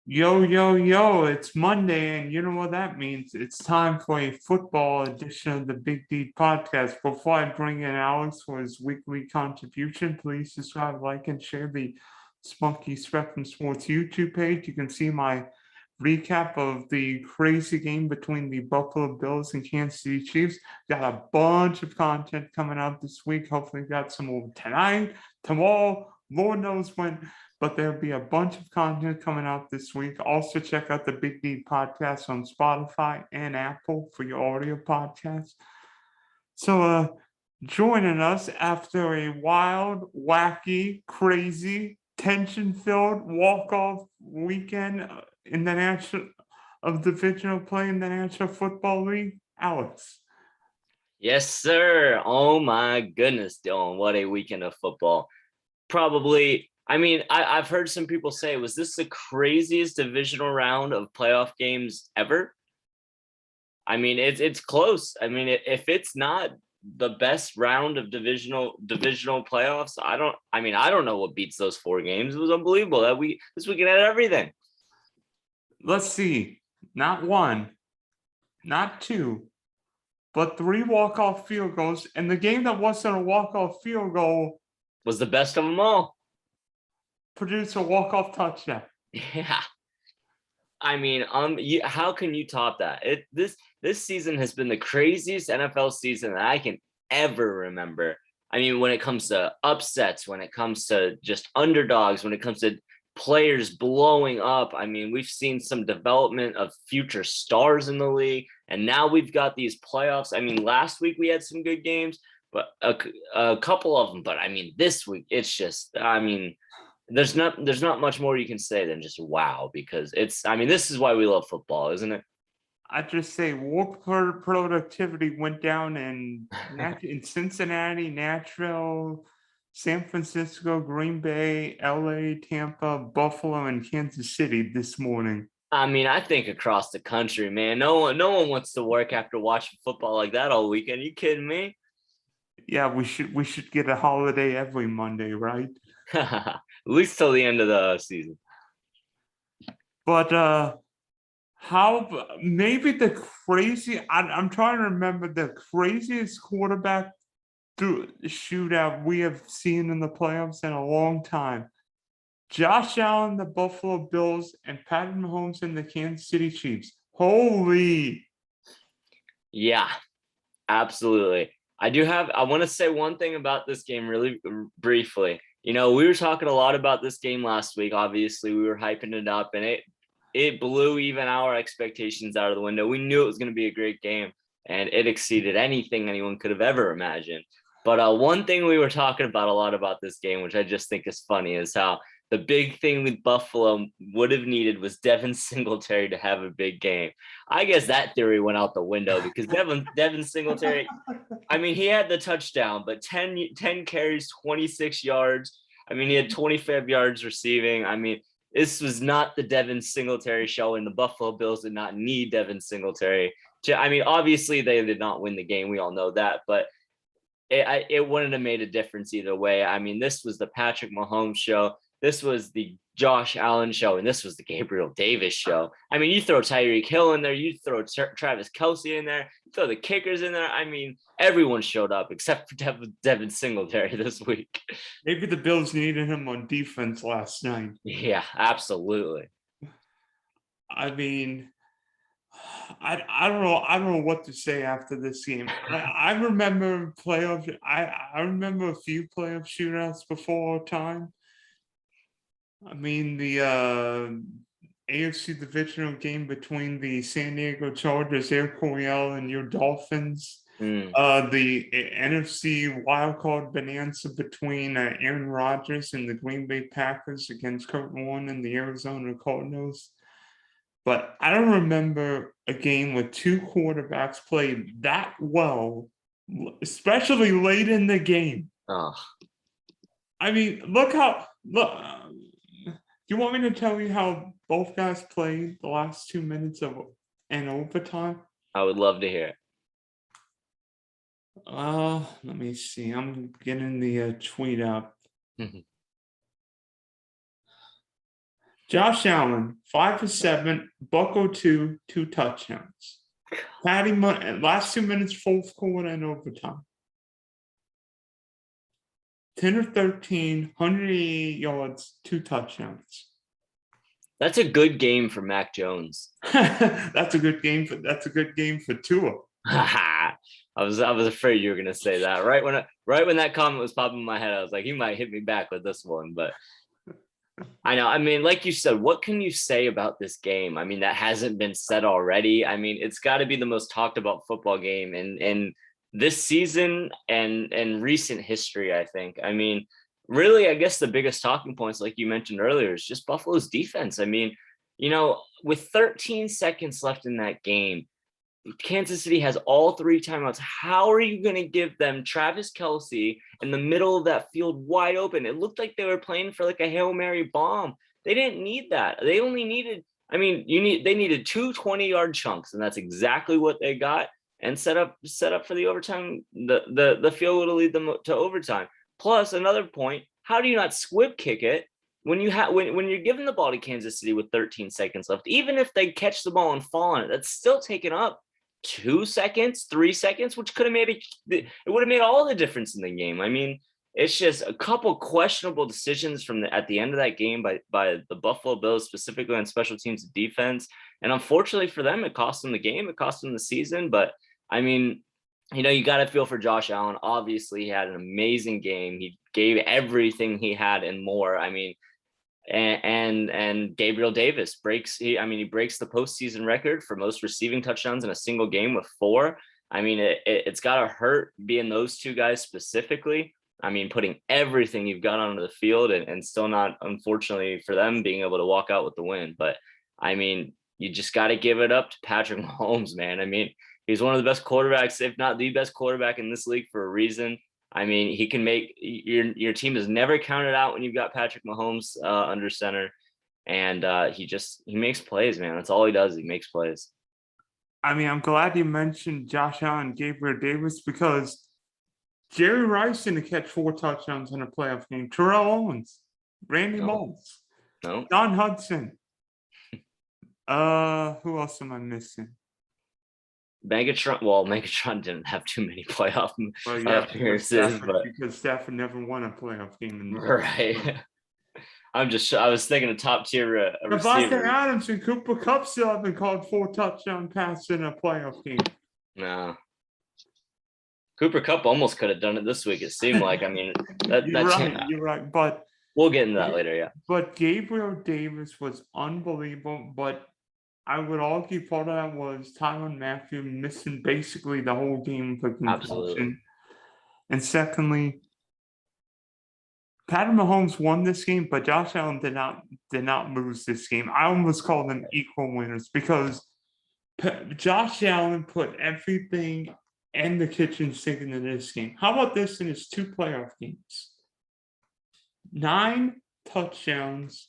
Yo, yo, yo, it's Monday, and you know what that means. It's time for a football edition of the Big D podcast. Before I bring in Alex for his weekly contribution, please subscribe, like, and share the Spunky Spectrum Sports YouTube page. You can see my recap of the crazy game between the Buffalo Bills and Kansas City Chiefs. Got a bunch of content coming out this week. Hopefully, got some more tonight, tomorrow, Lord knows when. But there'll be a bunch of content coming out this week. Also, check out the Big D podcast on Spotify and Apple for your audio podcast. So, joining us after a wild, wacky, crazy, tension-filled walk-off weekend in the divisional play in the National Football League, Alex. Yes, sir. Oh my goodness, Dylan. What a weekend of football. Probably, I've heard some people say, was this the craziest divisional round of playoff games ever? I mean, it's close. I mean, if it's not the best round of divisional playoffs, I don't know what beats those 4 games. It was unbelievable that this weekend had everything. Let's see. Not 1, not 2, but 3 walk-off field goals. And the game that wasn't a walk-off field goal was the best of them all. Produced a walk-off touchdown. Yeah. I mean, how can you top that? This season has been the craziest NFL season that I can ever remember. I mean, when it comes to upsets, when it comes to just underdogs, when it comes to players blowing up. I mean, we've seen some development of future stars in the league, and now we've got these playoffs. I mean, last week we had some good games, but a couple of them. But I mean, this week it's just, there's not much more you can say than just wow, because this is why we love football, isn't it? I just say work productivity went down in Cincinnati, Nashville, San Francisco, Green Bay, LA, Tampa, Buffalo, and Kansas City this morning. I mean, I think across the country, man, no one wants to work after watching football like that all weekend. You kidding me? Yeah, we should get a holiday every Monday, right? At least till the end of the season. But how maybe I'm trying to remember the craziest quarterback shootout we have seen in the playoffs in a long time. Josh Allen, the Buffalo Bills, and Patrick Mahomes and the Kansas City Chiefs. Holy. Yeah, absolutely. I want to say one thing about this game really briefly. You know, we were talking a lot about this game last week. Obviously, we were hyping it up, and it blew even our expectations out of the window. We knew it was going to be a great game, and it exceeded anything anyone could have ever imagined. But one thing we were talking about a lot about this game, which I just think is funny, is how the big thing with Buffalo would have needed was Devin Singletary to have a big game. I guess that theory went out the window because Devin Singletary, I mean, he had the touchdown, but 10 carries, 26 yards. I mean, he had 25 yards receiving. I mean, this was not the Devin Singletary show, and the Buffalo Bills did not need Devin Singletary. Obviously, they did not win the game. We all know that, but it wouldn't have made a difference either way. I mean, this was the Patrick Mahomes show. This was the Josh Allen show, and this was the Gabriel Davis show. I mean, you throw Tyreek Hill in there, you throw Travis Kelce in there, you throw the kickers in there. I mean, everyone showed up except for Devin Singletary this week. Maybe the Bills needed him on defense last night. Yeah, absolutely. I mean, I don't know. I don't know what to say after this game. I remember playoff. I remember a few playoff shootouts before our time. I mean, the AFC Divisional game between the San Diego Chargers, Air Coryell, and your Dolphins. The NFC wildcard bonanza between Aaron Rodgers and the Green Bay Packers against Kurt Warner and the Arizona Cardinals. But I don't remember a game with 2 quarterbacks played that well, especially late in the game. Oh. I mean, look. Do you want me to tell you how both guys played the last 2 minutes of an overtime? I would love to hear it. Let me see. I'm getting the tweet up. Josh Allen, 5 for 7, Bucko 2 touchdowns. Last 2 minutes, fourth quarter and overtime. 10 of 13, 188 yards, 2 touchdowns. That's a good game for Mac Jones. That's a good game for Tua. I was afraid you were gonna say that. Right when that comment was popping in my head, I was like, he might hit me back with this one. But I know. I mean, like you said, what can you say about this game? I mean, that hasn't been said already. I mean, it's got to be the most talked about football game in this season and recent history, I think. I mean, really, I guess the biggest talking points, like you mentioned earlier, is just Buffalo's defense. I mean, with 13 seconds left in that game, Kansas City has all 3 timeouts. How are you going to give them Travis Kelce in the middle of that field wide open? It looked like they were playing for like a Hail Mary bomb. They didn't need that. They only needed, they needed 2 20-yard chunks, and that's exactly what they got, and set up for the overtime. The field goal to lead them to overtime. Plus, another point, how do you not squib kick it when you're giving the ball to Kansas City with 13 seconds left? Even if they catch the ball and fall on it, that's still taking up 2 seconds, 3 seconds, which it would have made all the difference in the game. I mean, it's just a couple questionable decisions at the end of that game by the Buffalo Bills, specifically on special teams and defense. And unfortunately for them, it cost them the game. It cost them the season. But I mean, you got to feel for Josh Allen. Obviously, he had an amazing game. He gave everything he had and more. I mean, and Gabriel Davis breaks the postseason record for most receiving touchdowns in a single game with 4. I mean, it's got to hurt being those 2 guys specifically. I mean, putting everything you've got onto the field and still not, unfortunately for them, being able to walk out with the win. But I mean, you just got to give it up to Patrick Mahomes, man. I mean, he's one of the best quarterbacks, if not the best quarterback in this league for a reason. I mean, he can make your team is never counted out when you've got Patrick Mahomes under center, and he makes plays, man. That's all he does. He makes plays. I mean, I'm glad you mentioned Josh Allen and Gabriel Davis, because Jerry Rice didn't catch 4 touchdowns in a playoff game. Terrell Owens, Randy Moss, Don Hudson. Who else am I missing? Megatron didn't have too many playoff appearances, because Stafford never won a playoff game. Right. I was thinking of top tier Devontae Adams and Cooper Kupp still haven't called 4 touchdown passes in a playoff game. No. Cooper Kupp almost could have done it this week, it seemed like. I mean, you're right. But we'll get into that later, yeah. But Gabriel Davis was unbelievable, but I would argue part of that was Tyrann Mathieu missing basically the whole game for concussion. Absolutely. And secondly, Patrick Mahomes won this game, but Josh Allen did not lose this game. I almost call them equal winners, because Josh Allen put everything in the kitchen sink into this game. How about this in his 2 playoff games? 9 touchdowns,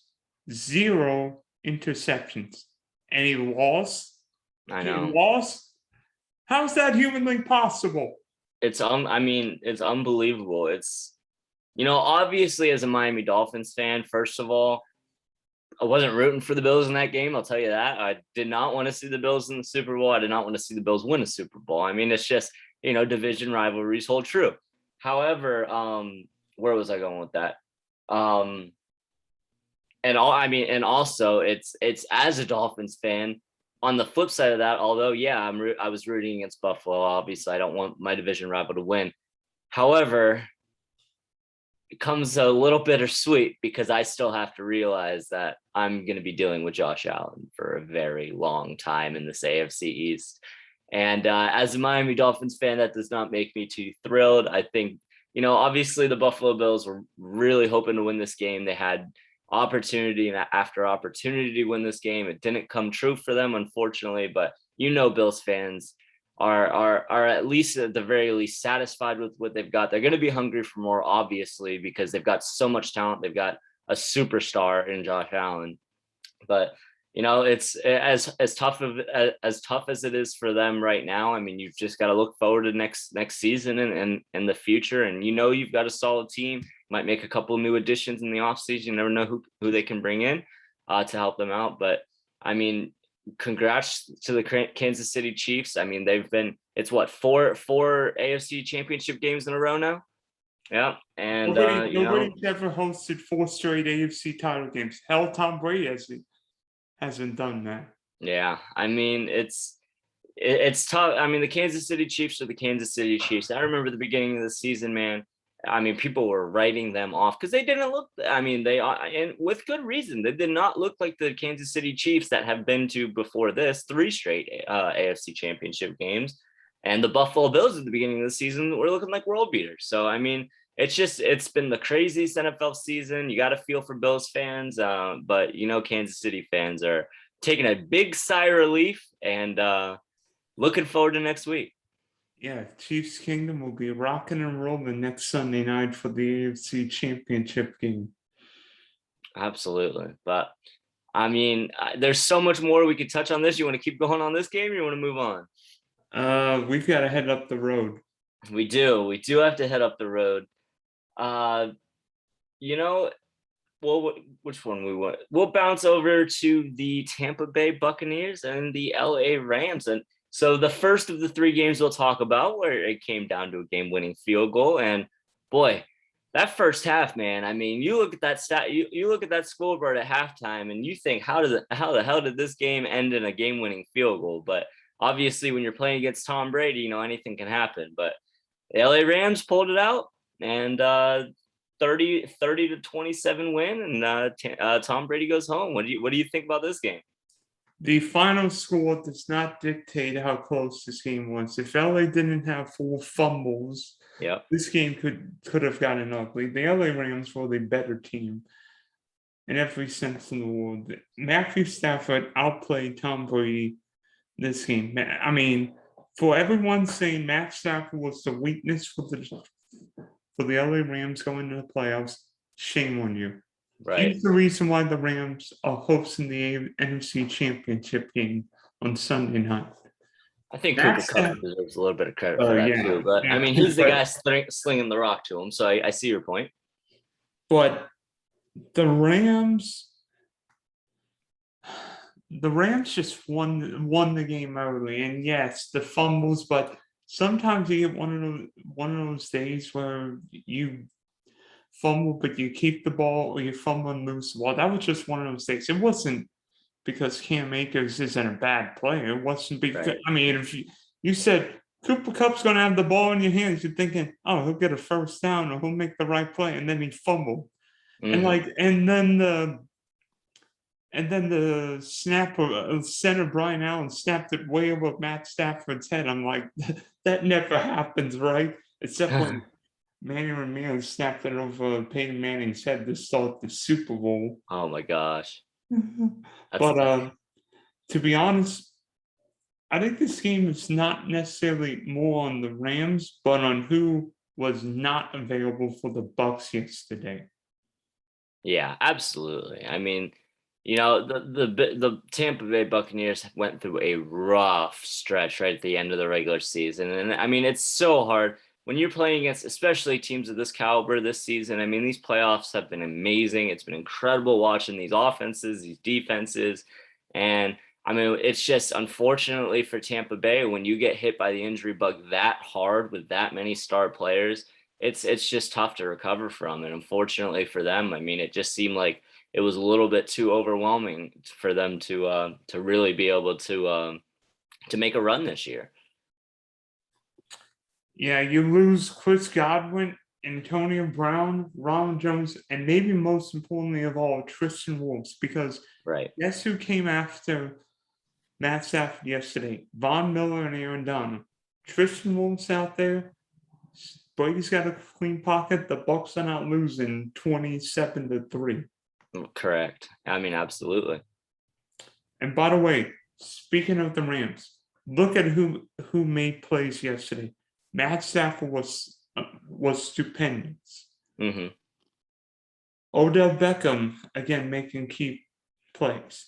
0 interceptions. And he lost. I know. He lost. How's that humanly possible? It's unbelievable. It's, obviously as a Miami Dolphins fan, first of all, I wasn't rooting for the Bills in that game. I'll tell you that. I did not want to see the Bills in the Super Bowl. I did not want to see the Bills win a Super Bowl. I mean, it's just, division rivalries hold true. However, where was I going with that? And also it's as a Dolphins fan, on the flip side of that, although, yeah, I was rooting against Buffalo. Obviously, I don't want my division rival to win. However, it comes a little bittersweet, because I still have to realize that I'm going to be dealing with Josh Allen for a very long time in this AFC East. And as a Miami Dolphins fan, that does not make me too thrilled. I think, obviously the Buffalo Bills were really hoping to win this game. They had opportunity after opportunity to win this game. It didn't come true for them, unfortunately, but Bills fans are at least, at the very least, satisfied with what they've got. They're going to be hungry for more, obviously, because they've got so much talent. They've got a superstar in Josh Allen. But it's as tough as it is for them right now. I mean, you've just got to look forward to next season and the future. And you've got a solid team. Might make a couple of new additions in the offseason. You never know who they can bring in. to help them out. But I mean, congrats to the Kansas City Chiefs. I mean, it's what, four AFC championship games in a row now. Yeah. And nobody's ever hosted 4 straight AFC title games. Hell, Tom Brady hasn't done that. Yeah, I mean, it's tough. I mean, the Kansas City Chiefs are the Kansas City Chiefs. I remember the beginning of the season, man. I mean, people were writing them off because they didn't look. I mean, and with good reason. They did not look like the Kansas City Chiefs that have been to before this 3 straight AFC Championship games, and the Buffalo Bills at the beginning of the season were looking like world beaters. So I mean, it's been the craziest NFL season. You got to feel for Bills fans, but Kansas City fans are taking a big sigh of relief and looking forward to next week. Yeah, Chiefs Kingdom will be rocking and rolling next Sunday night for the AFC Championship game. Absolutely. But, I mean, there's so much more we could touch on this. You want to keep going on this game or you want to move on? We've got to head up the road. We do. We do have to head up the road. Well, which one we want? We'll bounce over to the Tampa Bay Buccaneers and the LA Rams. And so the first of the 3 games we'll talk about where it came down to a game-winning field goal. And boy, that first half, man, I mean, you look at that stat, you look at that scoreboard at halftime and you think, how the hell did this game end in a game-winning field goal? But obviously when you're playing against Tom Brady, anything can happen. But the LA Rams pulled it out and 30-27 win, and Tom Brady goes home. What do you think about this game? The final score does not dictate how close this game was. If LA didn't have 4 fumbles, this game could have gotten ugly. The LA Rams were the better team in every sense in the world. Matthew Stafford outplayed Tom Brady this game. I mean, for everyone saying Matt Stafford was the weakness for the LA Rams going to the playoffs, shame on you. Right. He's the reason why the Rams are hosting the NFC Championship game on Sunday night. I think Cooper Kupp deserves a little bit of credit for that too. But I mean, he's the guy slinging the rock to him, so I see your point. But the Rams just won the game early, and yes, the fumbles, but sometimes you get one of those days where you fumble, but you keep the ball, or you fumble and lose the ball. That was just one of those days. It wasn't because Cam Akers isn't a bad player. It wasn't because, right. I mean, if you said Cooper Kupp's going to have the ball in your hands, you're thinking, oh, he'll get a first down or he'll make the right play, and then he fumbled. Mm-hmm. And then the snapper, center Brian Allen snapped it way over Matt Stafford's head. I'm like, that never happens, right? Except when Manny Ramirez snapped it over Peyton Manning's head to start the Super Bowl. Oh my gosh. But to be honest, I think this game is not necessarily more on the Rams, but on who was not available for the Bucs yesterday. Yeah, absolutely. I mean, the Tampa Bay Buccaneers went through a rough stretch right at the end of the regular season. And I mean, it's so hard when you're playing against, especially teams of this caliber this season. I mean, these playoffs have been amazing. It's been incredible watching these offenses, these defenses. And I mean, it's just unfortunately for Tampa Bay, when you get hit by the injury bug that hard with that many star players, it's just tough to recover from. And unfortunately for them, I mean, it just seemed like it was a little bit too overwhelming for them to really be able to make a run this year. Yeah, you lose Chris Godwin, Antonio Brown, Ronald Jones, and maybe most importantly of all, Tristan Wirfs, because guess who came after Matt Stafford yesterday? Von Miller and Aaron Donald. Tristan Wirfs out there. Brady's got a clean pocket. The Bucs are not losing 27-3. Correct. I mean, absolutely. And by the way, speaking of the Rams, look at who made plays yesterday. Matt Stafford was stupendous. Mm-hmm. Odell Beckham again making key plays.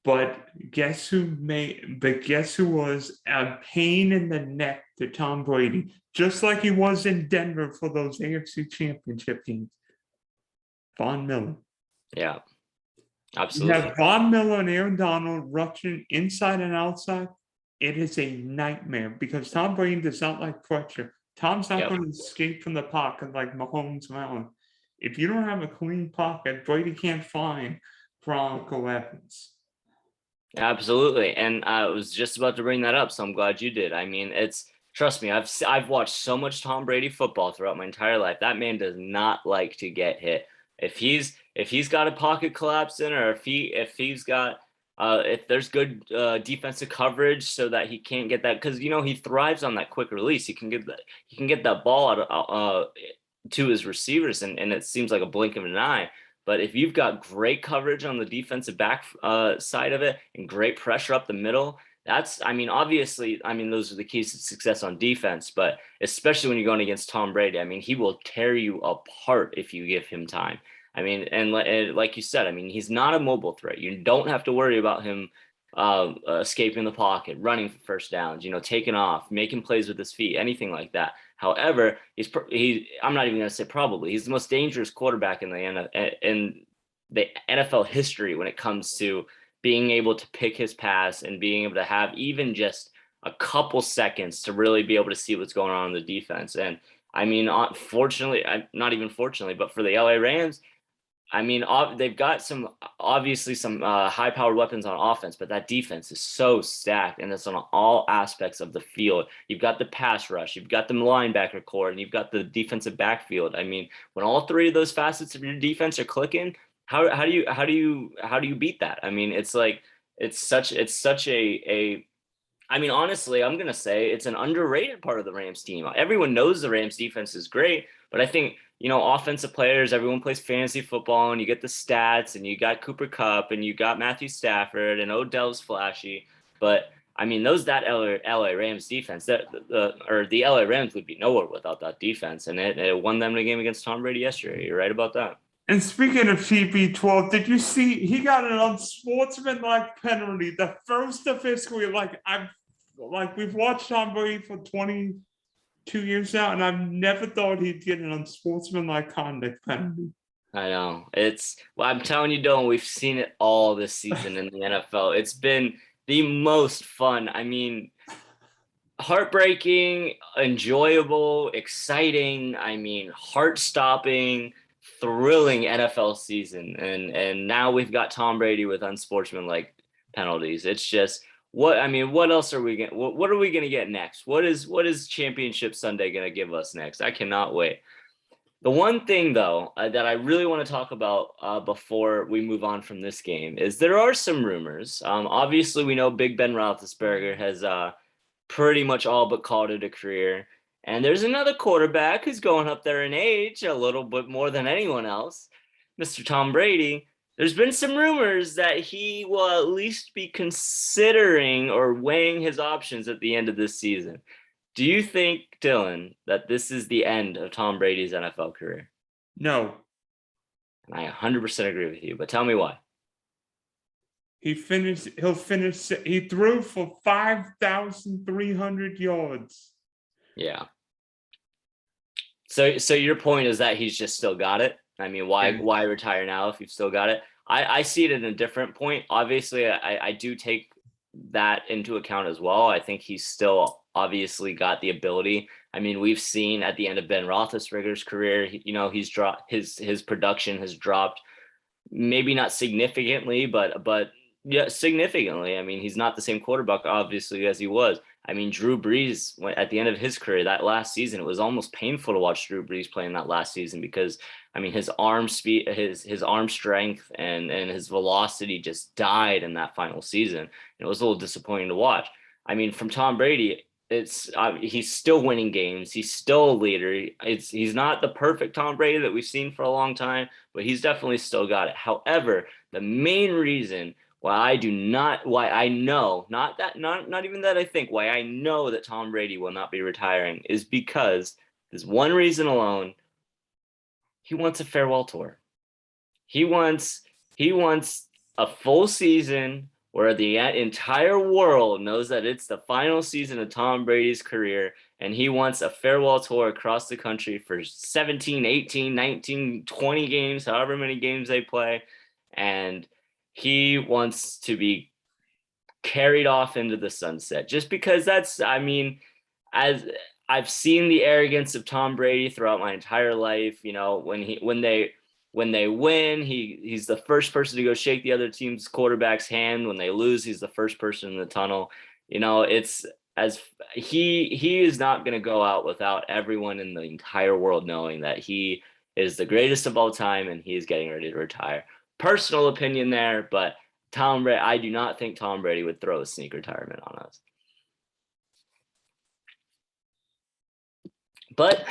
But guess who was a pain in the neck to Tom Brady, just like he was in Denver for those AFC Championship games? Von Miller. Yeah. You Absolutely. have Von Miller and Aaron Donald rushing inside and outside. It is a nightmare because Tom Brady does not like pressure. Tom's not Yep. going to escape from the pocket like Mahomes Mountain. If you don't have a clean pocket, Brady can't find Bronco Evans. Absolutely. And I was just about to bring that up, so I'm glad you did. I mean, trust me, I've watched so much Tom Brady football throughout my entire life. That man does not like to get hit. If he's got a pocket collapse in, or if he's got if there's good defensive coverage so that he can't get that, because he thrives on that quick release. He can get that ball out to his receivers, and it seems like a blink of an eye. But if you've got great coverage on the defensive back side of it and great pressure up the middle, obviously, those are the keys to success on defense. But especially when you're going against Tom Brady, he will tear you apart if you give him time. And like you said, he's not a mobile threat. You don't have to worry about him escaping the pocket, running for first downs, taking off, making plays with his feet, anything like that. However, I'm not even going to say probably, he's the most dangerous quarterback in the NFL history when it comes to being able to pick his pass and being able to have even just a couple seconds to really be able to see what's going on in the defense. And fortunately, not even fortunately, but for the LA Rams, they've got some high-powered weapons on offense, but that defense is so stacked, and it's on all aspects of the field. You've got the pass rush, you've got the linebacker core, and you've got the defensive backfield. When all three of those facets of your defense are clicking, how do you beat that? Honestly, I'm gonna say it's an underrated part of the Rams team. Everyone knows the Rams defense is great, but I think offensive players, everyone plays fantasy football, and you get the stats, and you got Cooper Kupp, and you got Matthew Stafford, and Odell's flashy. But that LA Rams defense, the LA Rams would be nowhere without that defense, and it won them the game against Tom Brady yesterday. You're right about that. And speaking of TB12, did you see he got an unsportsmanlike penalty, the first of his career? We've watched Tom Brady for 22 years now, and I've never thought he'd get an unsportsmanlike conduct penalty. I know. I'm telling you, Dylan, we've seen it all this season in the NFL. It's been the most fun. Heartbreaking, enjoyable, exciting, heart-stopping, thrilling NFL season. And now we've got Tom Brady with unsportsmanlike penalties. It's just what else are we going what are we going to get next? What is Championship Sunday going to give us next? I cannot wait. The one thing, though, that I really want to talk about before we move on from this game is there are some rumors. Obviously, we know Big Ben Roethlisberger has pretty much all but called it a career. And there's another quarterback who's going up there in age a little bit more than anyone else, Mr. Tom Brady. There's been some rumors that he will at least be considering or weighing his options at the end of this season. Do you think, Dylan, that this is the end of Tom Brady's NFL career? No. And I 100% agree with you, but tell me why. He threw for 5,300 yards. Yeah. So your point is that he's just still got it? Why retire now if you've still got it? I see it in a different point. Obviously, I do take that into account as well. I think he's still obviously got the ability. We've seen at the end of Ben Roethlisberger's career, he's dropped his production has dropped, maybe not significantly, but yeah, significantly. He's not the same quarterback obviously as he was. Drew Brees, at the end of his career, that last season, it was almost painful to watch Drew Brees play in that last season because his arm speed, his arm strength, and his velocity just died in that final season. And it was a little disappointing to watch. From Tom Brady, he's still winning games. He's still a leader. He's not the perfect Tom Brady that we've seen for a long time, but he's definitely still got it. However, the main reason why I know that Tom Brady will not be retiring is because there's one reason alone. He wants a farewell tour. He wants a full season where the entire world knows that it's the final season of Tom Brady's career, and he wants a farewell tour across the country for 17, 18, 19, 20 games, however many games they play. And he wants to be carried off into the sunset, just because as I've seen the arrogance of Tom Brady throughout my entire life. When they win, he's the first person to go shake the other team's quarterback's hand. When they lose, he's the first person in the tunnel. It's as he is not going to go out without everyone in the entire world knowing that he is the greatest of all time and he is getting ready to retire. Personal opinion there, but Tom Brady, I do not think Tom Brady would throw a sneak retirement on us. But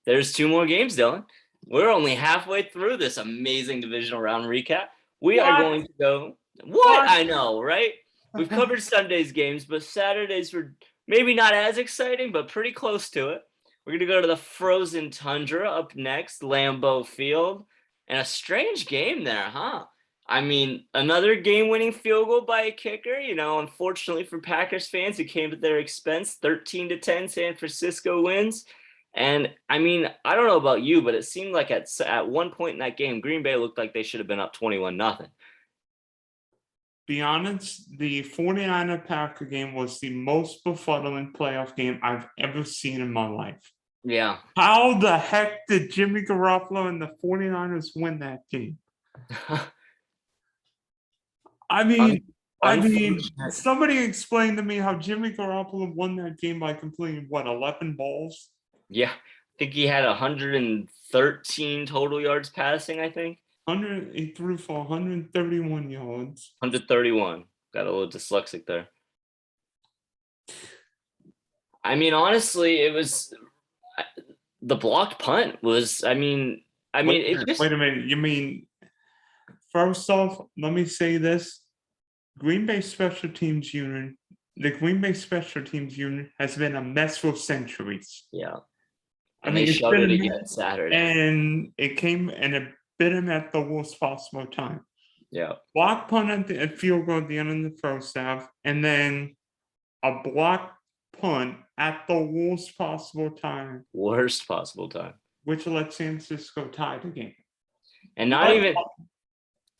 there's 2 more games, Dylan. We're only halfway through this amazing divisional round recap. We are going to go. What? I know, right? We've covered Sunday's games, but Saturdays were maybe not as exciting, but pretty close to it. We're going to go to the frozen tundra up next, Lambeau Field. And a strange game there, huh? Another game-winning field goal by a kicker. Unfortunately for Packers fans, it came at their expense. 13-10, San Francisco wins. And I don't know about you, but it seemed like at one point in that game, Green Bay looked like they should have been up 21-0. Be honest, the 49er Packer game was the most befuddling playoff game I've ever seen in my life. Yeah. How the heck did Jimmy Garoppolo and the 49ers win that game? Somebody explain to me how Jimmy Garoppolo won that game by completing 11 balls? Yeah, I think he had 113 total yards passing, I think. He threw for 131 yards. 131. Got a little dyslexic there. Honestly, it was the blocked punt was. Wait a minute. You mean? First off, let me say this: Green Bay special teams unit. The Green Bay special teams unit has been a mess for centuries. Yeah. They showed it again Saturday. And it came and it bit him at the worst possible time. Yeah. Block punt at the field goal at the end of the first half, and then a block punt at the worst possible time. Worst possible time. Which let San Francisco tie the game. And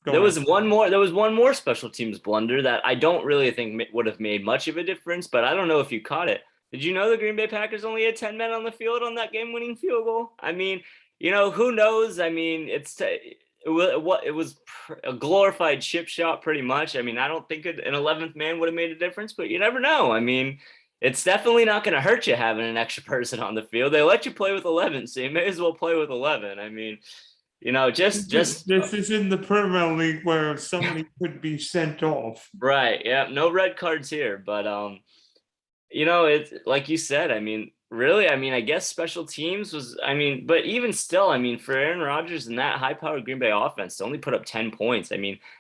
there was one more special teams blunder that I don't really think would have made much of a difference, but I don't know if you caught it. Did you know the Green Bay Packers only had 10 men on the field on that game-winning field goal? Who knows? It was a glorified chip shot pretty much. I don't think an 11th man would have made a difference, but you never know. It's definitely not going to hurt you having an extra person on the field. They let you play with 11, so you may as well play with 11. This is in the Premier League where somebody could be sent off. Right. Yeah. No red cards here, but it's like you said. Really. I guess special teams was. But even still, for Aaron Rodgers and that high-powered Green Bay offense to only put up 10 points.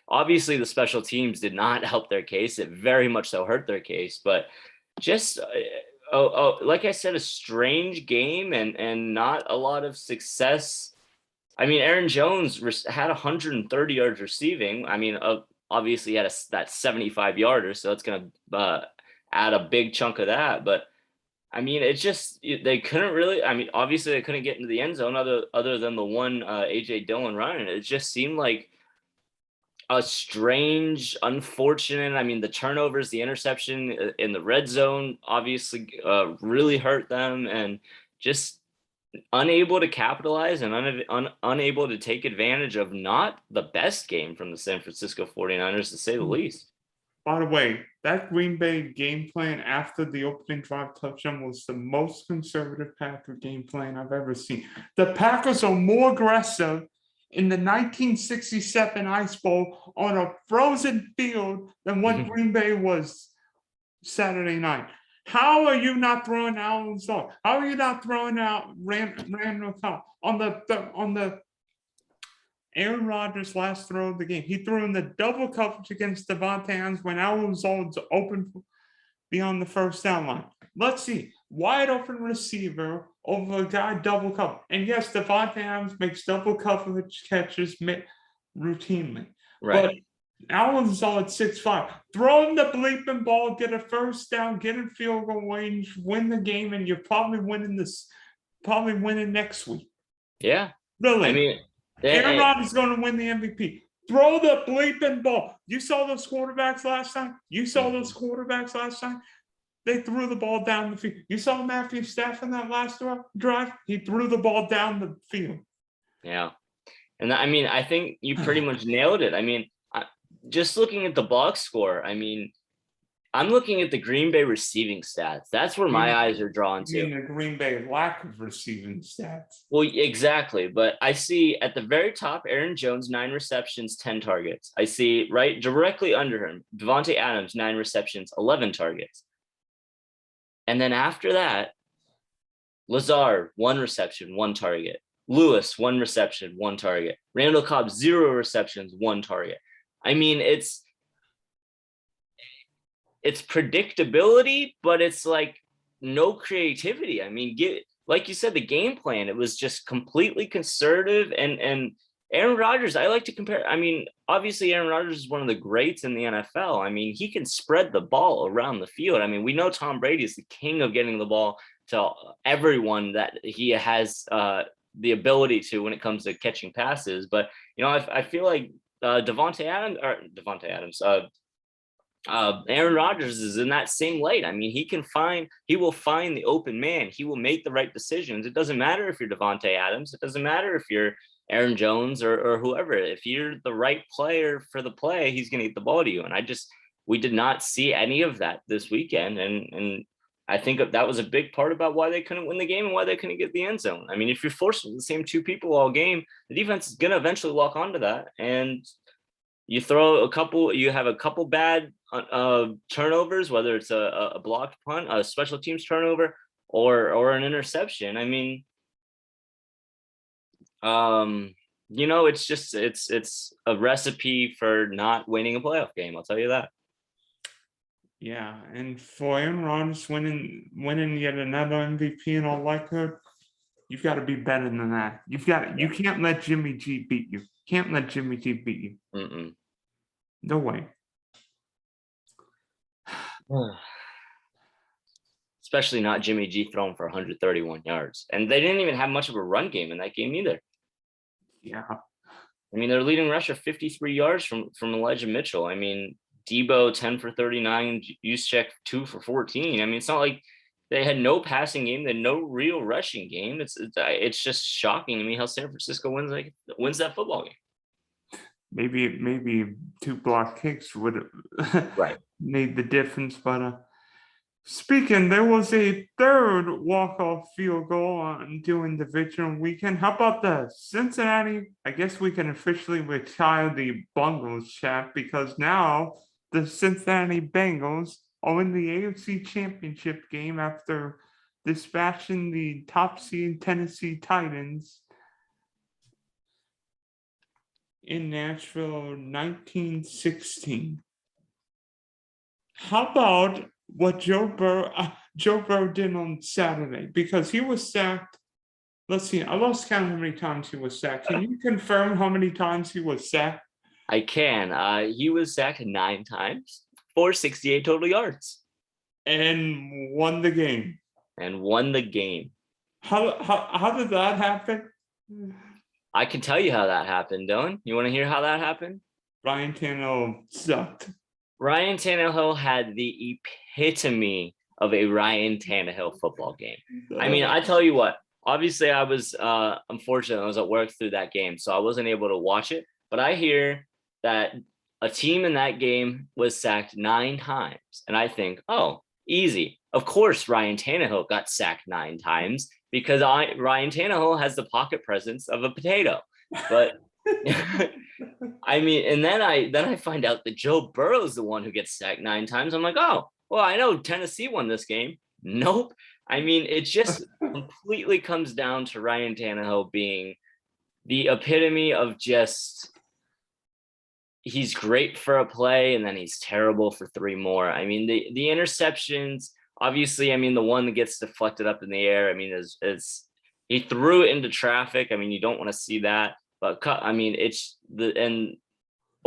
Obviously the special teams did not help their case. It very much so hurt their case. But just like I said, a strange game and not a lot of success. Aaron Jones had 130 yards receiving. Obviously he had that 75-yarder, so that's going to add a big chunk of that. But it's just they couldn't really. Obviously they couldn't get into the end zone other than the one AJ Dillon run. It just seemed like a strange, unfortunate. The turnovers, the interception in the red zone, obviously really hurt them, and just unable to capitalize and unable to take advantage of not the best game from the San Francisco 49ers, to say the least. By the way, that Green Bay game plan after the opening drive touchdown was the most conservative Packer game plan I've ever seen. The Packers are more aggressive in the 1967 Ice Bowl on a frozen field than what Green Bay was Saturday night. How are you not throwing out Lazard? How are you not throwing out Randall Cobb on the Aaron Rodgers' last throw of the game? He threw in the double coverage against Devontae Adams when Lazard's open beyond the first down line. Let's see, wide open receiver over a guy double cover. And yes, Devontae Adams makes double coverage catches routinely. Right. But Allen's at 6'5". Throw him the bleeping ball, get a first down, get in field goal range, win the game, and you're probably winning next week. Yeah. Really. Aaron Rodgers is going to win the MVP. Throw the bleeping ball. You saw those quarterbacks last time? They threw the ball down the field. You saw Matthew Stafford in that last drive? He threw the ball down the field. Yeah. And I mean, I think you pretty much nailed it. I mean, just looking at the box score, I mean, I'm looking at the Green Bay receiving stats. That's where my eyes are drawn to. The Green Bay lack of receiving stats. Well, exactly. But I see at the very top, Aaron Jones, 9 receptions, 10 targets. I see right directly under him, Devontae Adams, 9 receptions, 11 targets. And then after that, Lazard, 1 reception, 1 target. Lewis, 1 reception, 1 target. Randall Cobb, 0 receptions, 1 target. I mean, it's predictability, but it's like no creativity. I mean, like you said, the game plan, it was just completely conservative. And Aaron Rodgers, I like to compare. I mean, obviously Aaron Rodgers is one of the greats in the NFL. I mean, he can spread the ball around the field. I mean, we know Tom Brady is the king of getting the ball to everyone that he has the ability to when it comes to catching passes. But, you know, I feel like Aaron Rodgers is in that same light. I mean, he will find the open man. He will make the right decisions. It doesn't matter if you're Devontae Adams. It doesn't matter if you're Aaron Jones or whoever. If you're the right player for the play, he's going to get the ball to you. And we did not see any of that this weekend. And I think that was a big part about why they couldn't win the game and why they couldn't get the end zone. I mean, if you're forced with the same 2 people all game, the defense is going to eventually lock onto that. And you have a couple bad turnovers, whether it's a blocked punt, a special teams turnover, or an interception. I mean, you know, it's a recipe for not winning a playoff game. I'll tell you that. Yeah, and for Aaron Rodgers winning yet another MVP in all likelihood, you've got to be better than that. You can't let Jimmy G beat you. Mm-mm. No way. Especially not Jimmy G throwing for 131 yards. And they didn't even have much of a run game in that game either. Yeah. I mean, their leading rusher 53 yards from Elijah Mitchell. I mean, Debo 10 for 39, Juszczyk 2 for 14. I mean, it's not like they had no passing game, they had no real rushing game. It's just shocking to me how San Francisco wins that football game. Maybe 2 block kicks would have made the difference. But speaking, there was a third walk-off field goal during the divisional weekend. How about the Cincinnati? I guess we can officially retire the Bengals chat, because now the Cincinnati Bengals are in the AFC Championship game after dispatching the top seed Tennessee Titans in Nashville 1916. How about what Joe Burrow did on Saturday? Because he was sacked. Let's see, I lost count how many times he was sacked. Can you confirm how many times he was sacked? I can. He was sacked 9 times for 68 total yards. And won the game. How did that happen? I can tell you how that happened, Dylan. You want to hear how that happened? Ryan Tannehill sucked. Ryan Tannehill had the epitome of a Ryan Tannehill football game. I mean, I tell you what, obviously I was unfortunate. I was at work through that game, so I wasn't able to watch it. But I hear that a team in that game was sacked 9 times. And I think, oh, easy. Of course, Ryan Tannehill got sacked 9 times because Ryan Tannehill has the pocket presence of a potato. But I mean, and then I find out that Joe Burrow is the one who gets sacked 9 times. I'm like, oh, well, I know Tennessee won this game. Nope. I mean, it just completely comes down to Ryan Tannehill being the epitome of just, he's great for a play and then he's terrible for 3 more. I mean, the interceptions, obviously, I mean, the one that gets deflected up in the air, I mean, is he threw it into traffic. I mean, you don't want to see that. But I mean,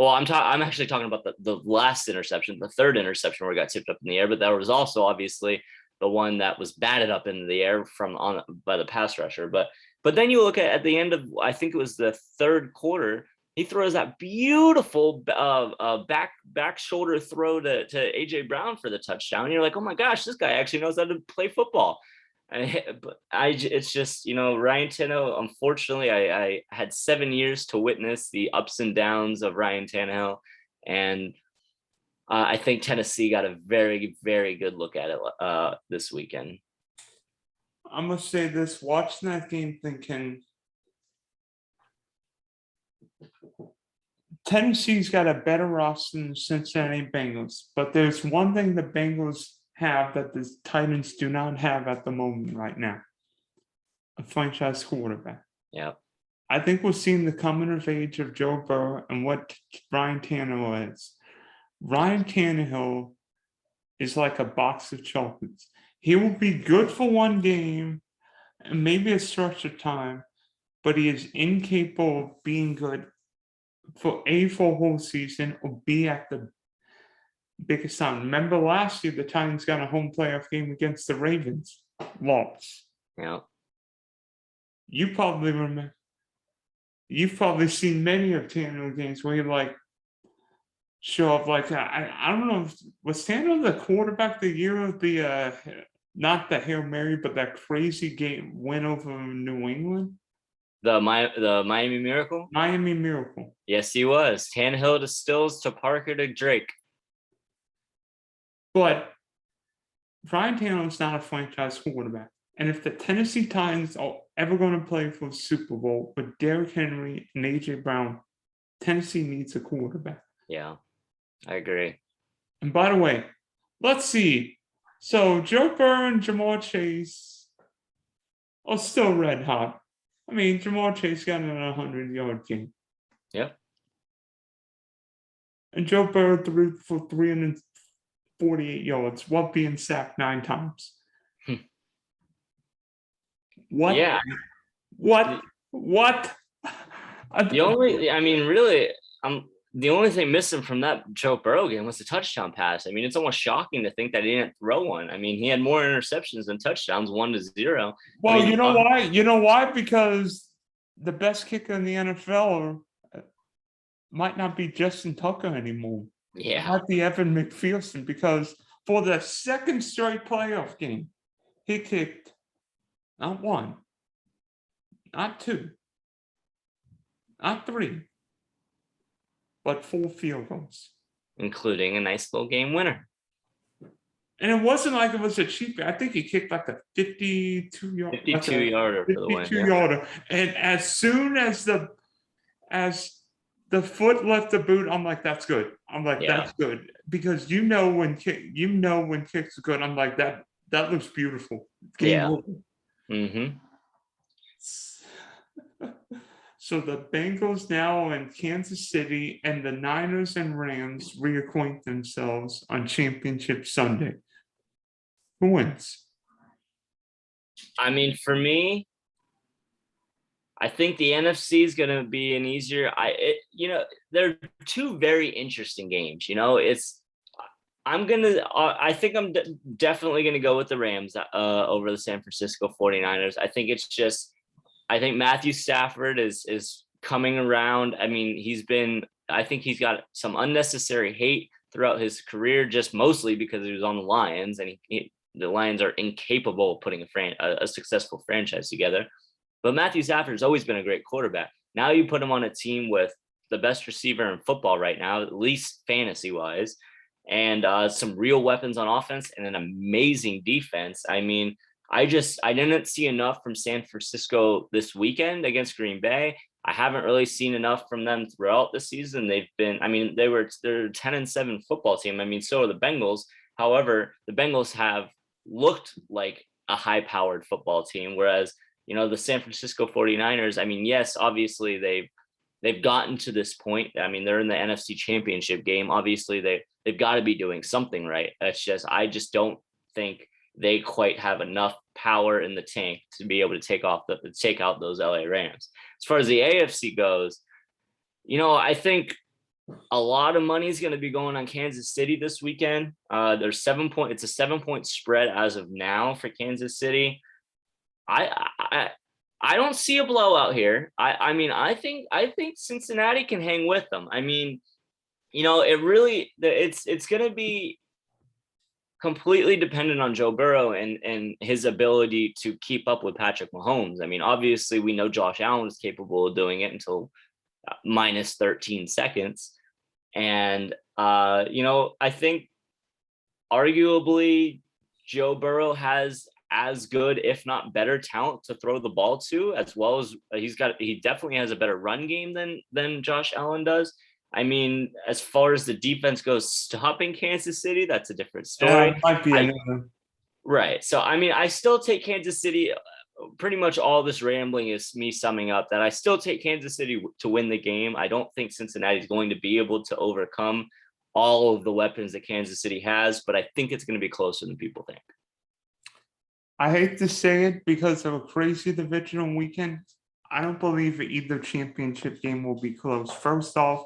I'm actually talking about the last interception, the 3rd interception where it got tipped up in the air. But there was also obviously the one that was batted up in the air by the pass rusher. But then you look at the end of, I think it was the 3rd quarter, he throws that beautiful back shoulder throw to AJ Brown for the touchdown. And you're like, oh my gosh, this guy actually knows how to play football. It's just, Ryan Tannehill, unfortunately, I had 7 years to witness the ups and downs of Ryan Tannehill. And I think Tennessee got a very, very good look at it this weekend. I'm going to say this, watching that game thinking, Tennessee's got a better roster than the Cincinnati Bengals, but there's one thing the Bengals have that the Titans do not have at the moment right now: a franchise quarterback. Yeah. I think we're seeing the coming of age of Joe Burrow and what Ryan Tannehill is. Ryan Tannehill is like a box of chocolates. He will be good for one game and maybe a stretch of time, but he is incapable of being good for a full whole season or be at the biggest time. Remember last year, the Titans got a home playoff game against the Ravens. Lost. Yeah. You probably remember. You've probably seen many of Tannehill games where he show up I don't know, was Tannehill the quarterback the year of the not the Hail Mary, but that crazy game win over New England? The Miami Miracle? Miami Miracle. Yes, he was. Tannehill to Stills to Parker to Drake. But Ryan Tannehill is not a franchise quarterback. And if the Tennessee Titans are ever going to play for a Super Bowl with Derrick Henry and AJ Brown, Tennessee needs a quarterback. Yeah, I agree. And by the way, let's see. So Joe Burrow and Jamar Chase are still red hot. I mean, Jamar Chase got in a 100-yard game. Yeah. And Joe Burrow threw for 348 yards while being sacked 9 times. What? Yeah. What? The only thing missing from that Joe Burrow game was the touchdown pass. I mean, it's almost shocking to think that he didn't throw one. I mean, he had more interceptions than touchdowns, 1-0. Well, you know why? You know why? Because the best kicker in the NFL might not be Justin Tucker anymore. Yeah. It might be Evan McPherson, because for the second straight playoff game, he kicked not 1, not 2, not 3, but 4 field goals, including a nice little game winner. And it wasn't like it was a cheap. I think he kicked like a 52-yarder. 52-yarder for the win. 52-yarder. And as soon as the foot left the boot, I'm like, that's good. I'm like, that's good, because when kicks are good. I'm like, that looks beautiful. Game over. Mm-hmm. So the Bengals now in Kansas City, and the Niners and Rams reacquaint themselves on Championship Sunday. Who wins? I mean, for me, I think the NFC is going to be an easier. They're 2 very interesting games. I think I'm definitely going to go with the Rams over the San Francisco 49ers. I think Matthew Stafford is coming around. I mean, I think he's got some unnecessary hate throughout his career, just mostly because he was on the Lions, and the Lions are incapable of putting a successful franchise together. But Matthew Stafford has always been a great quarterback. Now you put him on a team with the best receiver in football right now, at least fantasy-wise, and some real weapons on offense and an amazing defense. I mean, I didn't see enough from San Francisco this weekend against Green Bay. I haven't really seen enough from them throughout the season. They're a 10-7 football team. I mean, so are the Bengals. However, the Bengals have looked like a high-powered football team, whereas, the San Francisco 49ers, I mean, yes, obviously they've gotten to this point. I mean, they're in the NFC Championship game. Obviously, they've got to be doing something right. I just don't think they quite have enough power in the tank to be able to take out those LA Rams. As far as the AFC goes, I think a lot of money is going to be going on Kansas City this weekend. It's a 7-point spread as of now for Kansas City. I don't see a blowout here. I mean, I think Cincinnati can hang with them. I mean, it's going to be completely dependent on Joe Burrow and his ability to keep up with Patrick Mahomes. I mean, obviously we know Josh Allen is capable of doing it until minus 13 seconds. And I think arguably Joe Burrow has as good, if not better, talent to throw the ball to, as well as he definitely has a better run game than Josh Allen does. I mean, as far as the defense goes, stopping Kansas City, that's a different story. It might be another. Right. So, I mean, I still take Kansas City. Pretty much all this rambling is me summing up that I still take Kansas City to win the game. I don't think Cincinnati is going to be able to overcome all of the weapons that Kansas City has, but I think it's going to be closer than people think. I hate to say it because of a crazy divisional weekend. I don't believe either championship game will be close. First off,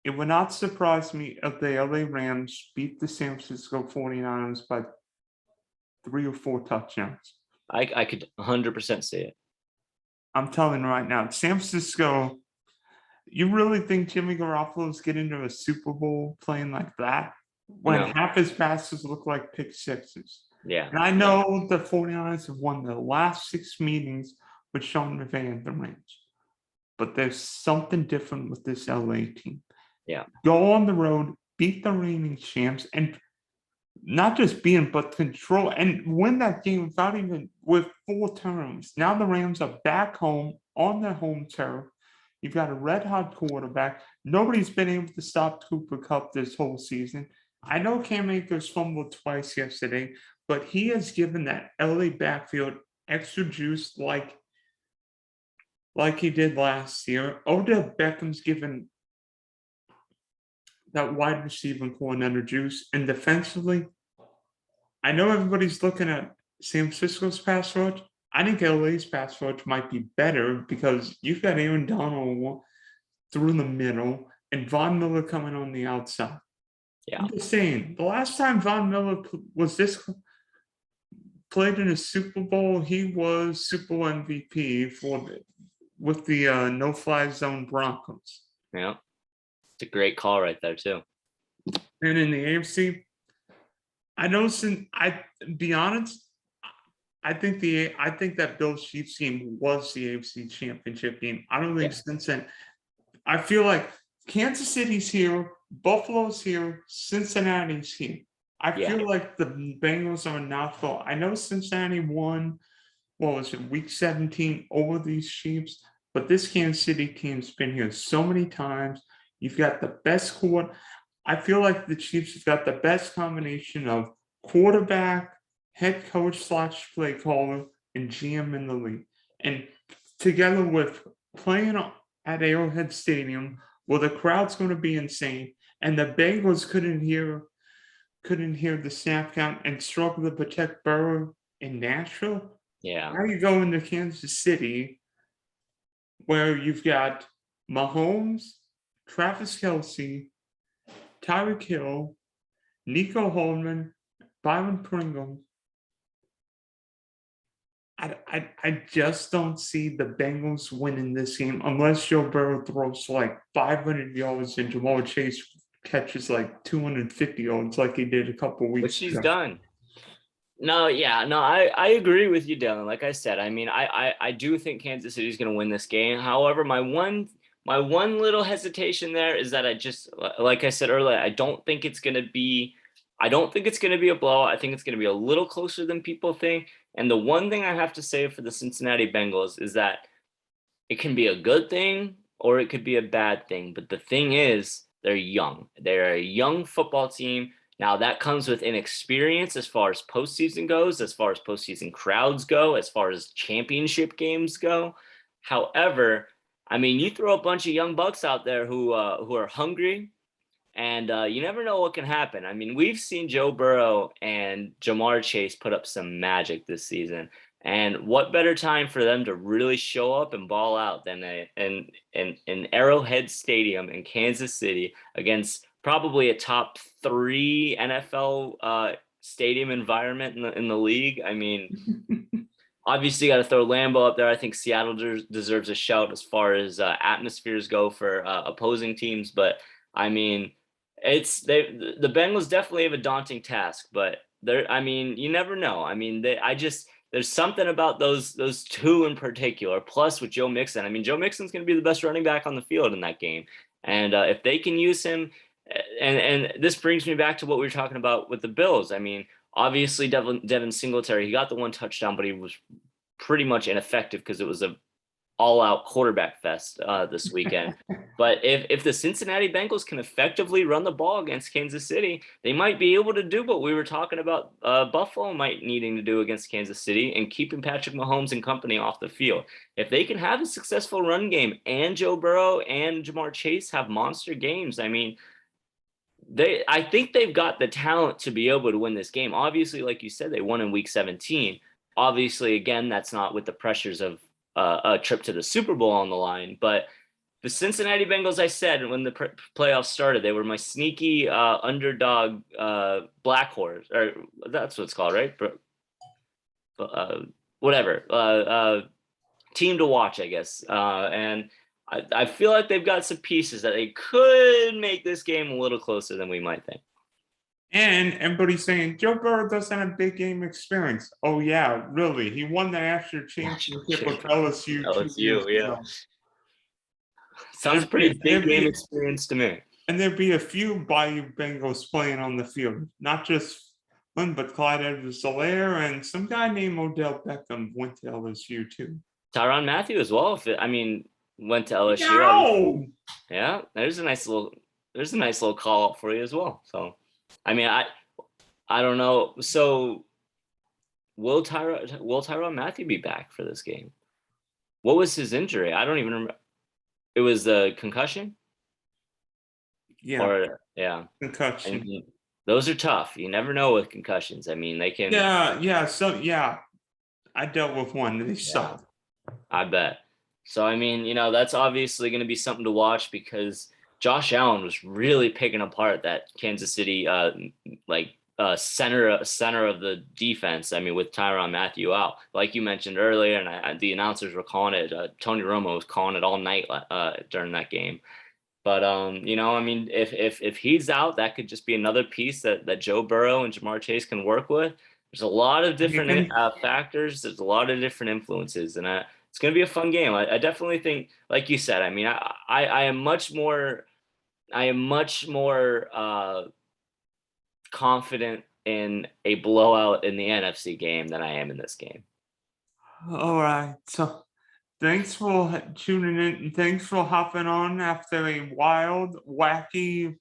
it would not surprise me if the LA Rams beat the San Francisco 49ers by 3 or 4 touchdowns. I could 100% see it. I'm telling you right now, San Francisco, you really think Jimmy Garoppolo's getting into a Super Bowl playing like that? When half his passes look like pick sixes. Yeah. And I know the 49ers have won the last 6 meetings with Sean McVay and the Rams. But there's something different with this LA team. Yeah. Go on the road, beat the reigning champs, and not just being, but control and win that game without even with 4 turnovers. Now the Rams are back home on their home turf. You've got a red hot quarterback. Nobody's been able to stop Cooper Kupp this whole season. I know Cam Akers fumbled twice yesterday, but he has given that LA backfield extra juice like he did last year. Odell Beckham's given that wide receiver coordinator juice. And defensively, I know everybody's looking at San Francisco's pass rush. I think LA's pass rush might be better because you've got Aaron Donald through the middle and Von Miller coming on the outside. Yeah. I'm just saying, the last time Von Miller played in a Super Bowl, he was Super Bowl MVP with the no-fly zone Broncos. Yeah. It's a great call right there too. And in the AFC, I know be honest, I think that Bills Chiefs game was the AFC Championship game. I don't think Cincinnati. I feel like Kansas City's here, Buffalo's here, Cincinnati's here. I feel like the Bengals are not full. I know Cincinnati won, week 17 over these Chiefs, but this Kansas City team's been here so many times. You've got the best quarter. I feel like the Chiefs have got the best combination of quarterback, head coach / play caller, and GM in the league. And together with playing at Arrowhead Stadium, where the crowd's going to be insane, and the Bengals couldn't hear the snap count and struggle to protect Burrow in Nashville. Yeah. Now you go into Kansas City, where you've got Mahomes, Travis Kelce, Tyreek Hill, Nico Holman, Byron Pringle. I just don't see the Bengals winning this game unless Joe Burrow throws like 500 yards and Jamal Chase catches like 250 yards like he did a couple weeks ago. Which he's done. I agree with you, Dylan. Like I said, I mean, I do think Kansas City is going to win this game. However, my one little hesitation there is that I just, like I said earlier, I don't think it's going to be a blowout. I think it's going to be a little closer than people think. And the one thing I have to say for the Cincinnati Bengals is that it can be a good thing or it could be a bad thing. But the thing is, they're young. They're a young football team. Now, that comes with inexperience as far as postseason goes, as far as postseason crowds go, as far as championship games go. However, I mean, you throw a bunch of young bucks out there who are hungry, and you never know what can happen. I mean, we've seen Joe Burrow and Jamar Chase put up some magic this season. And what better time for them to really show up and ball out than an Arrowhead Stadium in Kansas City against probably a top 3 NFL stadium environment in the league. I mean, Obviously, got to throw Lambeau up there. I think Seattle deserves a shout as far as atmospheres go for opposing teams. But I mean, the Bengals definitely have a daunting task. But I mean, you never know. I mean, there's something about those two in particular. Plus, with Joe Mixon, I mean, Joe Mixon's going to be the best running back on the field in that game, and if they can use him, and this brings me back to what we were talking about with the Bills. I mean, obviously, Devin Singletary, he got the one touchdown, but he was pretty much ineffective because it was a all-out quarterback fest this weekend. But if the Cincinnati Bengals can effectively run the ball against Kansas City, they might be able to do what we were talking about Buffalo might needing to do against Kansas City and keeping Patrick Mahomes and company off the field. If they can have a successful run game and Joe Burrow and Jamar Chase have monster games, I mean, I think they've got the talent to be able to win this game. Obviously, like you said, they won in week 17. Obviously, again, that's not with the pressures of a trip to the Super Bowl on the line. But the Cincinnati Bengals, I said when the playoffs started, they were my sneaky underdog black horse, or that's what it's called, right? Whatever. Team to watch, I guess. And I feel like they've got some pieces that they could make this game a little closer than we might think. And everybody's saying Joe Burrow doesn't have big game experience. Oh yeah, really? He won the national championship with LSU. LSU, yeah. Sounds pretty big game experience to me. And there'd be a few Bayou Bengals playing on the field, not just one, but Clyde Edwards-Helaire and some guy named Odell Beckham went to LSU too. Tyrann Mathieu as well. Went to LSU. No! Yeah, there's a nice little call up for you as well. So, I mean, I don't know. So, will Tyrann Mathieu be back for this game? What was his injury? I don't even remember. It was the concussion. Yeah. Concussion. And those are tough. You never know with concussions. I mean, they can. Yeah. So I dealt with one. They suck. I bet. So, I mean, that's obviously going to be something to watch because Josh Allen was really picking apart that Kansas City, center of the defense. I mean, with Tyrann Mathieu out, like you mentioned earlier, and the announcers were calling it. Tony Romo was calling it all night during that game. But I mean, if he's out, that could just be another piece that Joe Burrow and Jamar Chase can work with. There's a lot of different factors. There's a lot of different influences, and it's going to be a fun game. I definitely think, like you said, I mean, I am much more confident in a blowout in the NFC game than I am in this game. All right. So thanks for tuning in and thanks for hopping on after a wild, wacky,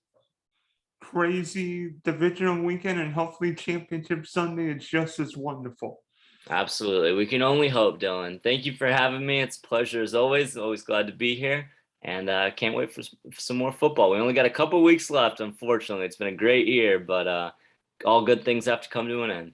crazy divisional weekend, and hopefully Championship Sunday is just as wonderful. Absolutely. We can only hope, Dylan. Thank you for having me. It's a pleasure as always. Always glad to be here. And can't wait for some more football. We only got a couple weeks left, unfortunately. It's been a great year, but all good things have to come to an end.